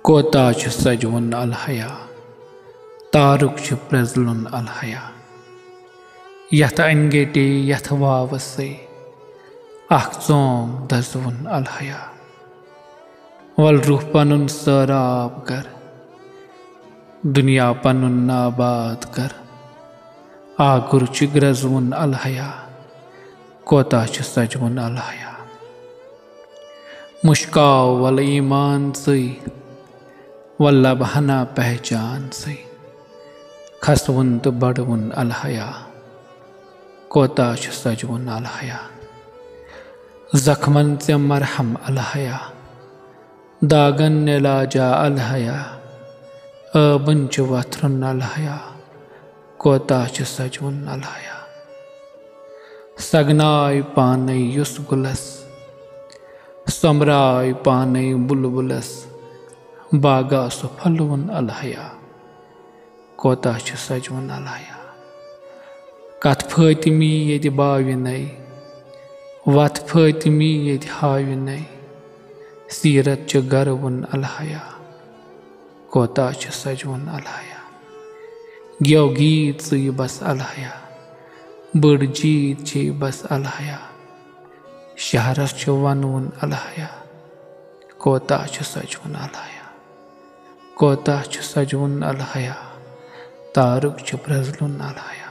कोता छु सजवुन अलहया तारुक छु प्रजलुन अलहया यथ अनगेटे यथ वावसे अख चोम दजवुन अलहया वल रूह पनुन सराब कर दुनिया पनुन नाबाद कर आगुर छु ग्रजवुन अलहया कोता छु सजवुन अलहया मुश्काव वल ईमान से वल्ला बहना पहचान से खसवुन तो बड़वुन अलहया कोता छु सजवुन अलहया जख्मन से मरहम अलहया दागन इलाजा अलहया अबन छु वथरुन अलहया कोता छु सजवुन अलहया सगनाय पाने युस गुलस समराय पाने बुलबुलस बागा सुफलवुन अलहया कोता छु सजवुन अलहया कथ फतमी यदि बाविनै वथ फतमी यदि हाविनै सीरत छु गर्वुन अलहया कोता छु सजवुन अलहया ग्यो गीत से बस अलहया बड़ जीत छे बस अलहया शहरस छु वनवुन अलहया कोता छु सजवुन अलहया कोता छु सजवुन अलहया तारुक छु प्रजलुन अलहया।